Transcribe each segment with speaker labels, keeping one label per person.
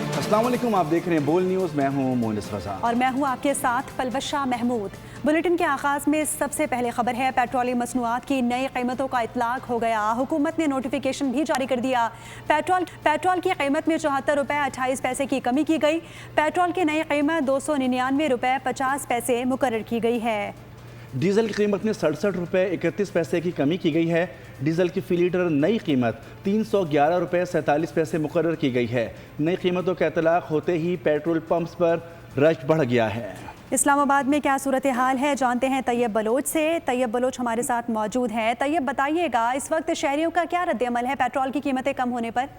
Speaker 1: अस्सलाम वालेकुम, आप देख रहे हैं बोल न्यूज़। मैं हूं मोनिस रजा
Speaker 2: और मैं हूं आपके साथ पलवशा महमूद। बुलेटिन के आगाज़ में सबसे पहले खबर है, पेट्रोलियम मसनूआत की नई कीमतों का इतलाक हो गया। हुकूमत ने नोटिफिकेशन भी जारी कर दिया। पेट्रोल की कीमत में 74 रुपये 28 पैसे की कमी की गई। पेट्रोल की नई कीमत 299 रुपये 50 पैसे मुकर्रर की गई है।
Speaker 1: डीजल की कीमत में 67 रुपये 31 पैसे की कमी की गई है। डीजल की फी लीटर नई कीमत 311 रुपये 47 पैसे मुकर्रर की गई है। नई कीमतों का इतलाक होते ही पेट्रोल पंप्स पर रश बढ़ गया है।
Speaker 2: इस्लामाबाद में क्या सूरत हाल है, जानते हैं तैयब बलोच से। तैयब बलोच हमारे साथ मौजूद हैं। तैयब बताइएगा, इस वक्त शहरियों का क्या रद्द-ए-अमल है पेट्रोल की कीमतें कम होने पर?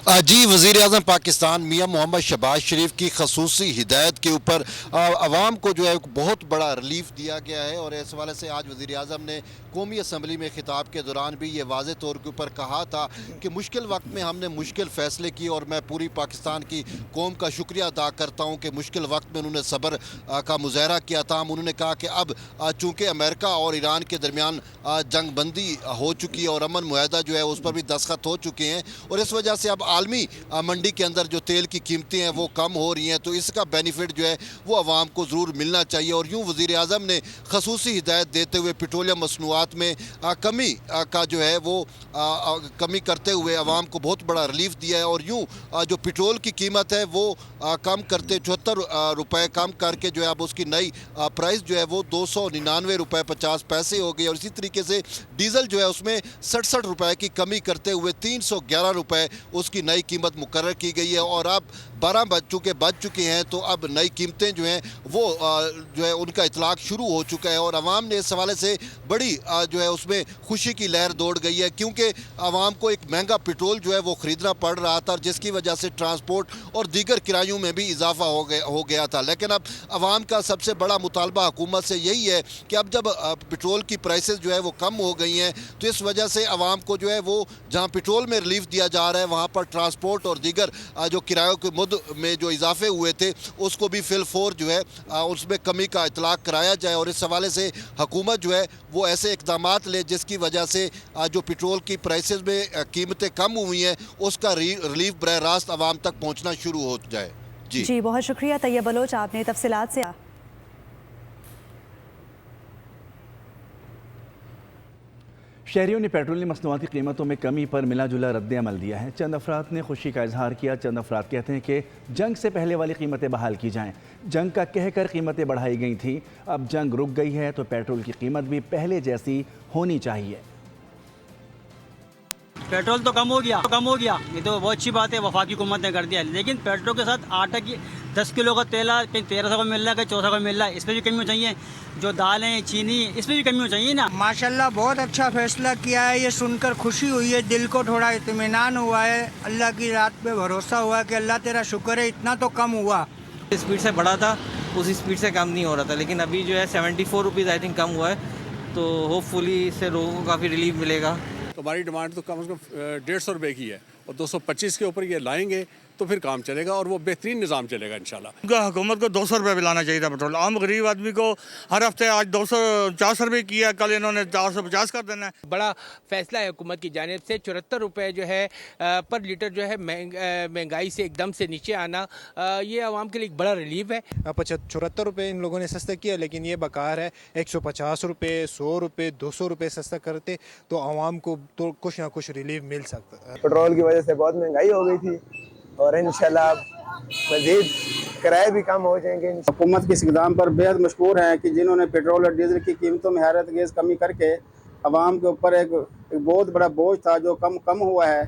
Speaker 3: जी, वज़ीर आज़म पाकिस्तान मियाँ मोहम्मद शहबाज शरीफ की खसूसी हिदायत के ऊपर आवाम को जो है बहुत बड़ा रिलीफ दिया गया है। और इस हवाले से आज वज़ीर आज़म ने कौमी असम्बली में खिताब के दौरान भी ये वाज़े तौर के ऊपर कहा था कि मुश्किल वक्त में हमने मुश्किल फ़ैसले किए और मैं पूरी पाकिस्तान की कौम का शुक्रिया अदा करता हूँ कि मुश्किल वक्त में उन्होंने सब्र का मुज़ाहरा किया था। उन्होंने कहा कि अब चूँकि अमेरिका और ईरान के दरमियान जंग बंदी हो चुकी है और अमन मुआहदा जो है उस पर भी दस्तखत हो चुके हैं और इस वजह से अब आलमी मंडी के अंदर जो तेल की कीमतें हैं वो कम हो रही हैं, तो इसका बेनिफिट जो है वो आवाम को ज़रूर मिलना चाहिए। और यूँ वज़ीर आज़म ने खसूसी हिदायत देते हुए पेट्रोलियम मसनूआत में कमी का जो है वो कमी करते हुए आवाम को बहुत बड़ा रिलीफ दिया है। और यूँ जो पेट्रोल की कीमत है वो कम करते 74 रुपये कम करके जो है अब उसकी नई प्राइस जो है वो 299 रुपये 50 पैसे हो गई। और इसी तरीके से डीज़ल जो है उसमें 67 रुपये की कमी करते हुए 311 रुपये उसकी नई कीमत मुकर्रर की गई है। और अब 12 बज चुके हैं, तो अब नई कीमतें जो हैं वो जो है उनका इतलाक शुरू हो चुका है। और आवाम ने इस हवाले से बड़ी जो है उसमें खुशी की लहर दौड़ गई है, क्योंकि आवाम को एक महंगा पेट्रोल जो है वो ख़रीदना पड़ रहा था, जिसकी वजह से ट्रांसपोर्ट और दीगर किरायों में भी इजाफा हो गया था। लेकिन अब आवाम का सबसे बड़ा मुतालबा हुकूमत से यही है कि अब जब पेट्रोल की प्राइसेस जो है वो कम हो गई हैं, तो इस वजह से आवाम को जो है वो जहाँ पेट्रोल में रिलीफ दिया जा रहा है वहाँ पर ट्रांसपोर्ट और दीगर जो किरायों के मुद्द में जो इजाफे हुए थे उसको भी फिलफोर जो है उसमें कमी का इतलाक कराया जाए। और इस हवाले से हुकूमत जो है वो ऐसे इक़दामात ले जिसकी वजह से जो पेट्रोल की प्राइसेस में कीमतें कम हुई हैं उसका रिलीफ बरह रास्त आवाम तक पहुँचना शुरू हो जाए।
Speaker 2: जी बहुत शुक्रिया तैयब बलोच, आपने तफसीलात से।
Speaker 1: शहरियों ने पेट्रोलियम मसनूआत की कीमतों में कमी पर मिला जुला रद्द-ए-अमल दिया है। चंद अफराद ने खुशी का इजहार किया। चंद अफराद कहते हैं कि जंग से पहले वाली कीमतें बहाल की जाएं। जंग का कहकर कीमतें बढ़ाई गई थी, अब जंग रुक गई है तो पेट्रोल की कीमत भी पहले जैसी होनी चाहिए।
Speaker 4: पेट्रोल तो कम हो गया, ये तो बहुत अच्छी बात है, वफाकी हुकूमत ने कर दिया। लेकिन पेट्रोल के साथ आटा की 10 किलो का तेल कहीं 1300 का मिल रहा है, कहीं 1400 का मिल रहा है, इस पर भी कमी होनी चाहिए। जो दालें चीनी इस पर भी कमी होनी चाहिए ना।
Speaker 5: माशाल्लाह बहुत अच्छा फैसला किया है, ये सुनकर खुशी हुई है, दिल को थोड़ा इत्मीनान हुआ है। अल्लाह की रात पे भरोसा हुआ कि अल्लाह तेरा शुक्र है इतना तो कम हुआ।
Speaker 6: स्पीड से बढ़ा था, उस स्पीड से कम नहीं हो रहा था, लेकिन अभी जो है 74 रुपीज़ आई थिंक कम हुआ है, तो होपफुली इससे लोगों को काफ़ी रिलीफ मिलेगा।
Speaker 7: तो हमारी डिमांड तो कम से कम 150 रुपये की है और 225 के ऊपर ये लाएंगे तो फिर काम चलेगा और वो बेहतरीन निज़ाम चलेगा इंशाल्लाह।
Speaker 8: हुकूमत को 200 रुपये भी लाना चाहिए था पेट्रोल। आम गरीब आदमी को हर हफ्ते आज 240 रुपये किया, कल इन्होंने 450 कर देना है।
Speaker 9: बड़ा फैसला है हुकूमत की जानिब से। 74 रुपये जो है पर लीटर जो है महंगाई से एकदम से नीचे आना, ये आवाम के लिए एक बड़ा रिलीफ है।
Speaker 10: 74 रुपये इन लोगों ने सस्ता किया, लेकिन ये बकार है 150 रुपये 100 रुपये 200 रुपये सस्ता करते तो आवाम को तो कुछ ना कुछ रिलीफ मिल सकता है।
Speaker 11: पेट्रोल की वजह से बहुत महंगाई हो गई थी और इंशाल्लाह मज़ीद किराए भी कम हो जाएंगे।
Speaker 12: हुकूमत के इस इक़दाम पर बेहद मशकूर हैं कि जिन्होंने पेट्रोल और डीजल की कीमतों में हैरत अंगेज़ कमी करके आवाम के ऊपर एक बहुत बड़ा बोझ था जो कम हुआ है।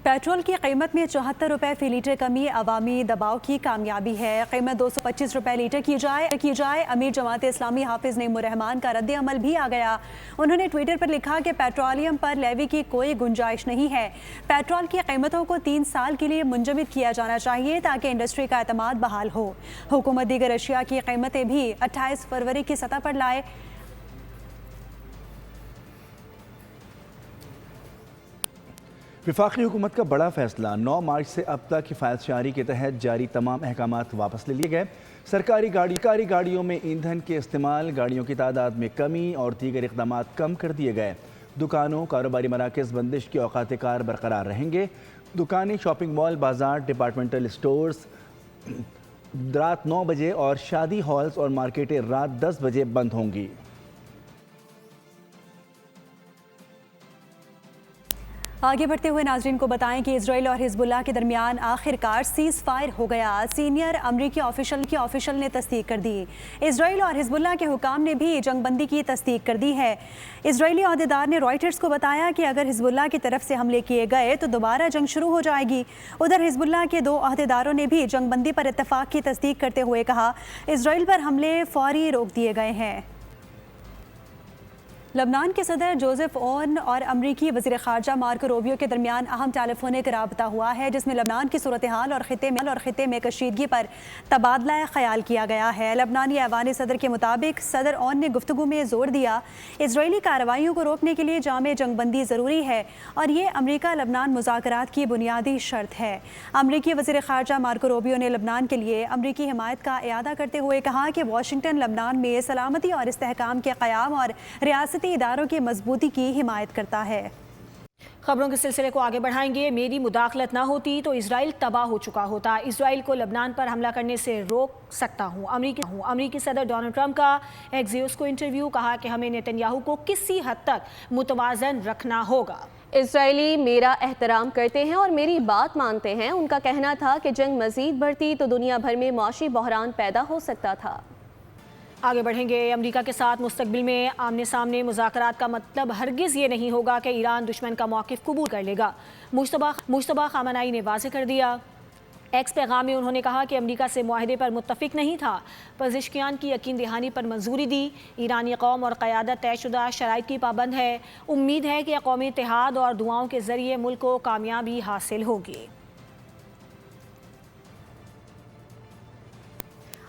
Speaker 2: पेट्रोल की कीमत में 74 रुपये फ़ी लीटर कमी अवामी दबाव की कामयाबी है। कीमत 225 रुपये लीटर की जाए। अमीर जमात इस्लामी हाफिज़ नईमुर रहमान का रद्द अमल भी आ गया। उन्होंने ट्विटर पर लिखा कि पेट्रोलियम पर लेवी की कोई गुंजाइश नहीं है। पेट्रोल की कीमतों को 3 साल के लिए मुंजमद किया जाना चाहिए ताकि इंडस्ट्री का एतमाद बहाल हो। हुकूमत दीगर अशिया की कीमतें भी 28 फरवरी की सतह पर लाए।
Speaker 1: वफाकी हुकूमत का बड़ा फैसला, 9 मार्च से अब तक हिफायत शारी के तहत जारी तमाम अहकामात वापस ले लिए गए। सरकारी गाड़ियों में ईंधन के इस्तेमाल, गाड़ियों की तादाद में कमी और दीगर इक़दामात कम कर दिए गए। دکانوں کاروباری مراکز بندش کے اوقات کار برقرار رہیں گے. دکانیں شاپنگ مال بازار ڈپارٹمنٹل اسٹورز رات 9 بجے اور شادی ہالز اور مارکیٹیں رات 10 بجے بند ہوں گی.
Speaker 2: آگے بڑھتے ہوئے ناظرین کو بتائیں کہ اسرائیل اور حزب اللہ کے درمیان آخر کار سیز فائر ہو گیا. سینئر امریکی آفیشل نے تصدیق کر دی. اسرائیل اور حزب اللہ کے حکام نے بھی جنگ بندی کی تصدیق کر دی ہے. اسرائیلی عہدیدار نے رائٹرز کو بتایا کہ اگر حزب اللہ کی طرف سے حملے کیے گئے تو دوبارہ جنگ شروع ہو جائے گی. ادھر حزب اللہ کے 2 عہدیداروں نے بھی جنگ بندی پر اتفاق کی تصدیق کرتے ہوئے کہا اسرائیل پر حملے فوری روک دیے گئے ہیں. لبنان کے صدر جوزف اون اور امریکی وزیر خارجہ مارکو روبیو کے درمیان اہم ٹیلی فونک رابطہ ہوا ہے جس میں لبنان کی صورتحال اور خطے میں کشیدگی پر تبادلہ خیال کیا گیا ہے. لبنانی ایوان صدر کے مطابق صدر اون نے گفتگو میں زور دیا اسرائیلی کارروائیوں کو روکنے کے لیے جامع جنگ بندی ضروری ہے اور یہ امریکہ لبنان مذاکرات کی بنیادی شرط ہے. امریکی وزیر خارجہ مارکو روبیو نے لبنان کے لیے امریکی حمایت کا اعادہ کرتے ہوئے کہا کہ واشنگٹن لبنان میں سلامتی اور استحکام کے قیام اور ریاستی اداروں کی مضبوطی کی حمایت کرتا ہے.
Speaker 13: خبروں کے سلسلے کو آگے بڑھائیں گے. میری مداخلت نہ ہوتی تو اسرائیل تباہ ہو چکا ہوتا. اسرائیل کو لبنان پر حملہ کرنے سے روک سکتا ہوں. امریکی صدر ڈونلڈ ٹرمپ کا ایکزیوس کو انٹرویو. کہا کہ ہمیں نیتن یاہو کو کسی حد تک متوازن رکھنا ہوگا.
Speaker 14: اسرائیلی میرا احترام کرتے ہیں اور میری بات مانتے ہیں. ان کا کہنا تھا کہ جنگ مزید بڑھتی تو دنیا بھر میں معاشی بحران پیدا ہو سکتا تھا.
Speaker 13: آگے بڑھیں گے. امریکہ کے ساتھ مستقبل میں آمنے سامنے مذاکرات کا مطلب ہرگز یہ نہیں ہوگا کہ ایران دشمن کا موقف قبول کر لے گا. مجتبیٰ خامنہئی نے واضح کر دیا. ایکس پیغام میں انہوں نے کہا کہ امریکہ سے معاہدے پر متفق نہیں تھا. پزشکیان کی یقین دہانی پر منظوری دی. ایرانی قوم اور قیادت طے شدہ شرائط کی پابند ہے. امید ہے کہ قومی اتحاد اور دعاؤں کے ذریعے ملک کو کامیابی حاصل ہوگی.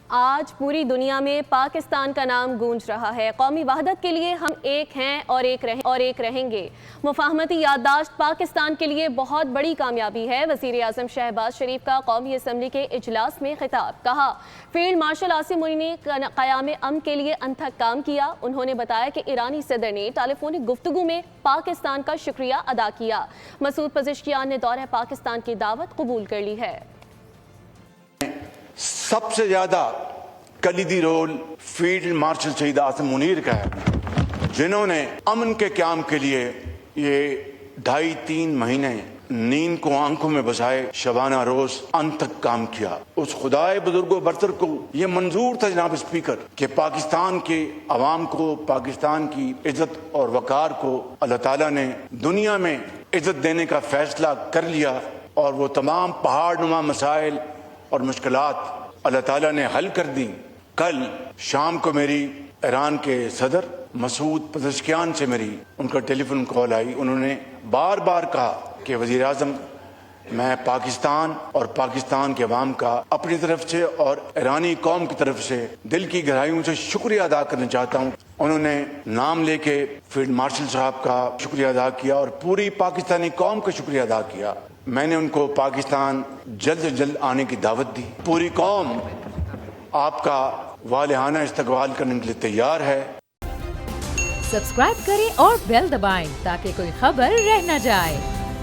Speaker 14: آج پوری دنیا میں پاکستان کا نام گونج رہا ہے. قومی وحدت کے لیے ہم ایک ہیں اور ایک رہیں گے. مفاہمتی یادداشت پاکستان کے لیے بہت بڑی کامیابی ہے. وزیر اعظم شہباز شریف کا قومی اسمبلی کے اجلاس میں خطاب. کہا فیلڈ مارشل عاصم منی نے قیام امن کے لیے انتھک کام کیا. انہوں نے بتایا کہ ایرانی صدر نے ٹیلی فونک گفتگو میں پاکستان کا شکریہ ادا کیا. مسعود پزشکیان نے دورہ پاکستان کی دعوت قبول کر لی ہے.
Speaker 15: سب سے زیادہ کلیدی رول فیلڈ مارشل شہید عاصم منیر کا ہے جنہوں نے امن کے قیام کے لیے یہ 2.5-3 مہینے نیند کو آنکھوں میں بسائے شبانہ روز انتھک کام کیا. اس خدائے بزرگ و برتر کو یہ منظور تھا جناب اسپیکر کہ پاکستان کے عوام کو پاکستان کی عزت اور وقار کو اللہ تعالیٰ نے دنیا میں عزت دینے کا فیصلہ کر لیا اور وہ تمام پہاڑ نما مسائل اور مشکلات اللہ تعالیٰ نے حل کر دی. کل شام کو میری ایران کے صدر مسعود پزشکیان سے ان کا ٹیلی فون کال آئی. انہوں نے بار بار کہا کہ وزیر اعظم میں پاکستان اور پاکستان کے عوام کا اپنی طرف سے اور ایرانی قوم کی طرف سے دل کی گہرائیوں سے شکریہ ادا کرنا چاہتا ہوں. انہوں نے نام لے کے فیلڈ مارشل صاحب کا شکریہ ادا کیا اور پوری پاکستانی قوم کا شکریہ ادا کیا. میں نے ان کو پاکستان جلد سے جلد آنے کی دعوت دی. پوری قوم آپ کا والہانہ استقبال کرنے کے لیے تیار ہے.
Speaker 16: سبسکرائب کریں اور بیل دبائیں تاکہ کوئی خبر رہ نہ جائے.